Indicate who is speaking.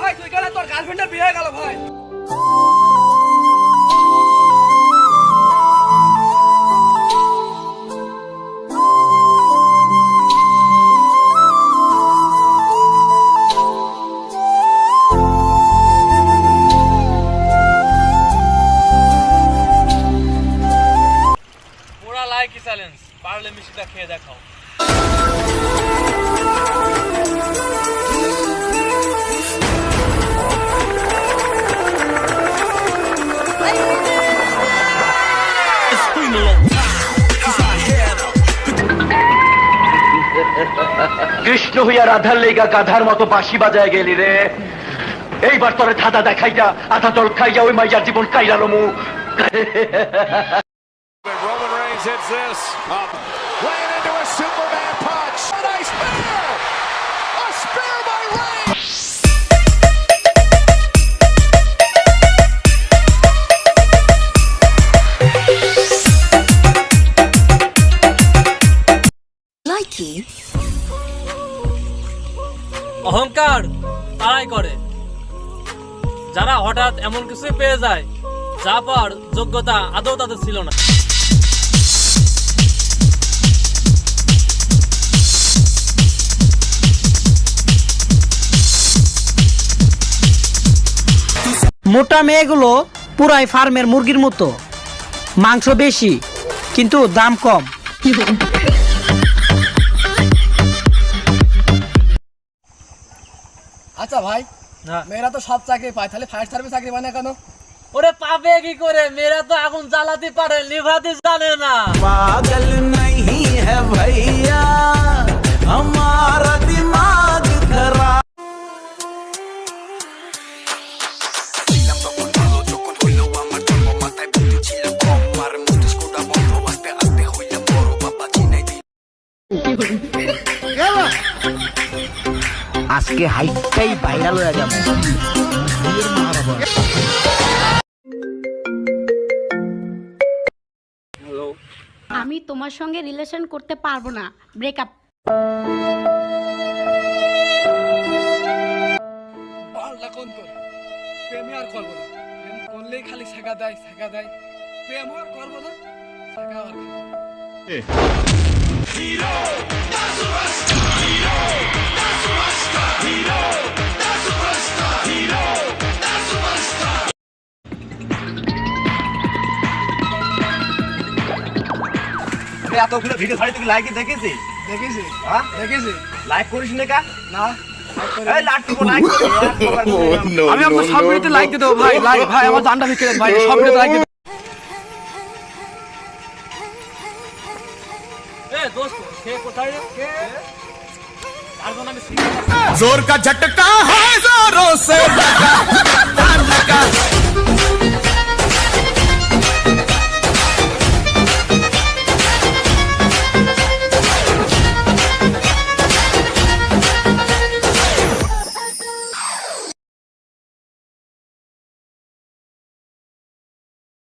Speaker 1: ভাই তুই কেন তোর গার্লফ্রেন্ডের বিয়ে হয়ে গেল ভাই।
Speaker 2: পুরা লাইকি চ্যালেঞ্জ, পারলে মিষ্টিটা খেয়ে দেখাও।
Speaker 3: কৃষ্ণ হইয়া রাধার লেগা গাধার মতো বাঁশি বাজায় গেলি রে। এইবার তোরে ধাঁধা দেখাইয়া আধা জল খাইয়া ওই মাইয়ার জীবন কাইরা লমু।
Speaker 4: Roman Reigns hits this up, laying into a Superman punch. A nice spear! A spear by Reigns!
Speaker 5: Likey.
Speaker 2: অহংকার তারাই করে যারা হঠাৎ এমন কিছু পেয়ে যায় যা পাওয়ার যোগ্যতা আদৌ তাদের ছিল না।
Speaker 6: মোটা মেয়েগুলো পুরাই ফার্মের মুরগির মতো, মাংস বেশি কিন্তু দাম কম।
Speaker 1: আচ্ছা ভাই, মেয়েরা তো সব চাকরি পায়, তাহলে ফায়ার সার্ভিস চাকরি পায় না কেন?
Speaker 2: ওরে পাবে কি করে, মেয়েরা তো আগুন জ্বালাতে পারে, নিভাতে জানে না।
Speaker 7: পাগল नहीं है भैया हमारा दिमाग खराब। আজকে হাইটটাই ভাইরাল হয়ে যাবে।
Speaker 8: আমি তোমার সঙ্গে রিলেশন করতে পারবো না, ব্রেকআপ।
Speaker 1: পাল্লা কোন কর, প্রেম আর করবো না। প্রেম করলেই খালি শেখা দেয় শেখা দেয়, প্রেম আর করবো না, শেখা আর করবো না।
Speaker 3: এতগুলো ভিডিও ছাড়ি তুই লাইক দেখেছি?
Speaker 1: দেখেছি
Speaker 3: হ্যাঁ
Speaker 1: দেখেছি।
Speaker 3: লাইক করিস না কা?
Speaker 1: না
Speaker 3: এই লাইক দিব লাইক করি।
Speaker 1: আমি আপনার সব ভিডিওতে লাইক দিয়ে দেবো ভাই। লাইক ভাই আমার জানটা বিক্রি দেন ভাই, সব ভিডিওতে লাইক দিয়ে।
Speaker 2: এ দোস্ত সে কোথায় রে? তার জন্য আমি
Speaker 7: जोर का झटका है जोरों से